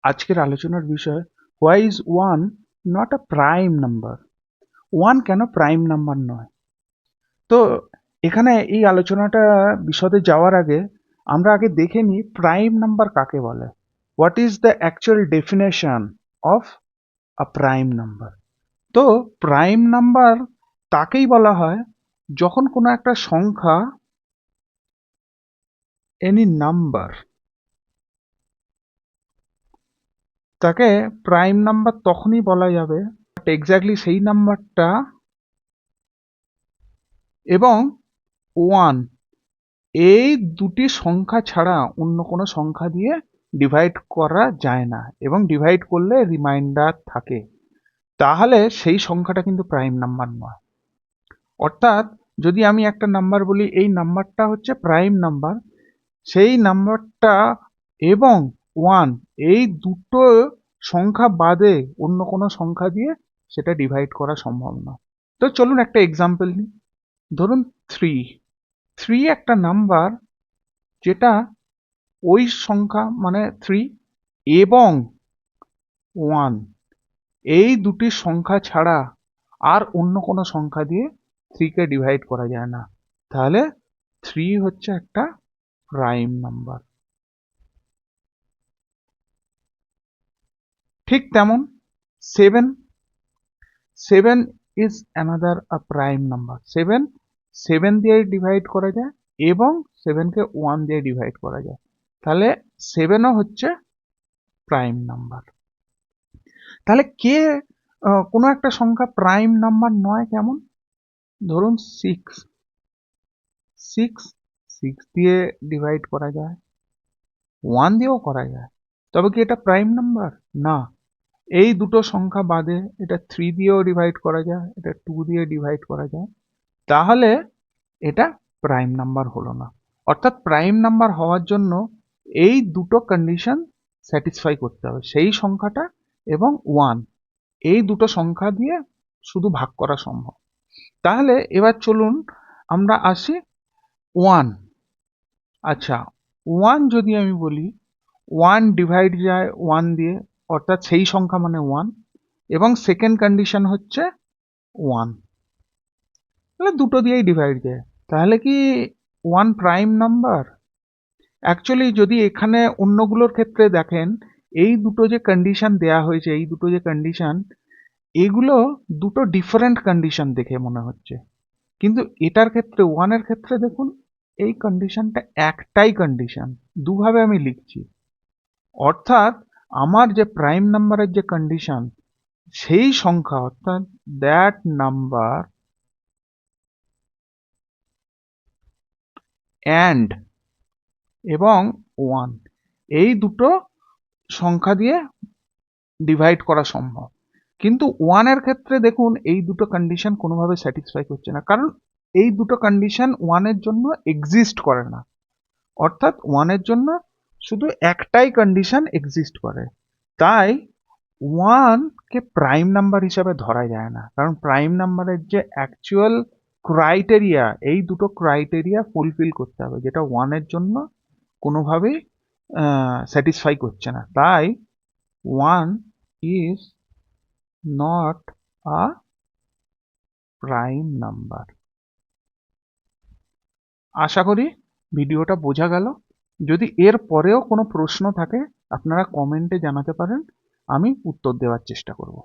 আজকের আলোচনার বিষয়, why is one not a prime number? One কেন প্রাইম নাম্বার নয়? তো এখানে এই আলোচনাটা বিশদে যাওয়ার আগে আমরা আগে দেখে নিই প্রাইম নাম্বার কাকে বলে। What is the actual definition of a prime number? তো প্রাইম নাম্বার তাকেই বলা হয় যখন কোনো একটা সংখ্যা, এনি নাম্বার, তাকে প্রাইম নাম্বার তখনই বলা যাবে এক্স্যাক্টলি সেই নাম্বারটা এবং ওয়ান এই দুটি সংখ্যা ছাড়া অন্য কোনো সংখ্যা দিয়ে ডিভাইড করা যায় না, এবং ডিভাইড করলে রিমাইন্ডার থাকে, তাহলে সেই সংখ্যাটা কিন্তু প্রাইম নাম্বার নয়। অর্থাৎ যদি আমি একটা নাম্বার বলি এই নাম্বারটা হচ্ছে প্রাইম নাম্বার, সেই নাম্বারটা এবং ওয়ান এই দুটো সংখ্যা বাদে অন্য কোনো সংখ্যা দিয়ে সেটা ডিভাইড করা সম্ভব না। তো চলুন একটা এক্সাম্পল নিই। ধরুন থ্রি থ্রি একটা নাম্বার যেটা ওই সংখ্যা মানে থ্রি এবং ওয়ান এই দুটি সংখ্যা ছাড়া আর অন্য কোনো সংখ্যা দিয়ে থ্রিকে ডিভাইড করা যায় না, তাহলে থ্রি হচ্ছে একটা প্রাইম নাম্বার। ঠিক তেমন seven seven is another a prime number. Seven seven দিয়ে ডিভাইড করা যায় এবং সেভেনকে ওয়ান দিয়ে ডিভাইড করা যায়, তাহলে সেভেনও হচ্ছে প্রাইম নাম্বার। তাহলে কে কোনো একটা সংখ্যা প্রাইম নাম্বার নয় কেমন? ধরুন সিক্স সিক্স সিক্স দিয়ে ডিভাইড করা যায়, ওয়ান দিয়েও করা যায়, তবে কি এটা প্রাইম নাম্বার? না। এই দুটো সংখ্যা বাদে এটা থ্রি দিয়েও ডিভাইড করা যায়, এটা টু দিয়ে ডিভাইড করা যায়, তাহলে এটা প্রাইম নাম্বার হলো না। অর্থাৎ প্রাইম নাম্বার হওয়ার জন্য এই দুটো কন্ডিশন স্যাটিসফাই করতে হবে, সেই সংখ্যাটা এবং ওয়ান এই দুটো সংখ্যা দিয়ে শুধু ভাগ করা সম্ভব। তাহলে এবার চলুন আমরা আসি ওয়ান। আচ্ছা, ওয়ান যদি আমি বলি, ওয়ান ডিভাইড যায় ওয়ান দিয়ে, অর্থাৎ সেই সংখ্যা মানে ওয়ান, এবং সেকেন্ড কন্ডিশন হচ্ছে ওয়ান, তাহলে দুটো দিয়েই ডিভাইড যায়, তাহলে কি ওয়ান প্রাইম নাম্বার? অ্যাকচুয়ালি যদি এখানে অন্যগুলোর ক্ষেত্রে দেখেন, এই দুটো যে কন্ডিশন দেয়া হয়েছে, এই দুটো যে কন্ডিশন, এগুলো দুটো ডিফারেন্ট কন্ডিশন দেখে মনে হচ্ছে, কিন্তু এটার ক্ষেত্রে ওয়ানের ক্ষেত্রে দেখুন এই কন্ডিশনটা একটাই কন্ডিশন, দুভাবে আমি লিখছি। অর্থাৎ আমার যে প্রাইম নাম্বারের যে কন্ডিশন, সেই সংখ্যা অর্থাৎ দ্যাট নাম্বার অ্যান্ড এবং ওয়ান এই দুটো সংখ্যা দিয়ে ডিভাইড করা সম্ভব, কিন্তু ওয়ানের ক্ষেত্রে দেখুন এই দুটো কন্ডিশন কোনোভাবে স্যাটিসফাই করছে না, কারণ এই দুটো কন্ডিশন ওয়ানের জন্য এক্সিস্ট করে না। অর্থাৎ ওয়ানের জন্য শুধু একটাই কন্ডিশন এক্সিস্ট করে, তাই ওয়ানকে প্রাইম নাম্বার হিসাবে ধরা যায় না, কারণ প্রাইম নাম্বারের যে অ্যাকচুয়াল ক্রাইটেরিয়া, এই দুটো ক্রাইটেরিয়া ফুলফিল করতে হবে, যেটা ওয়ানের জন্য কোনোভাবেই স্যাটিসফাই করছে না, তাই one is not a prime number. আশা করি ভিডিওটা বোঝা গেল। যদি এর পরেও কোনো প্রশ্ন থাকে আপনারা কমেন্টে জানাতে পারেন, আমি উত্তর দেওয়ার চেষ্টা করব।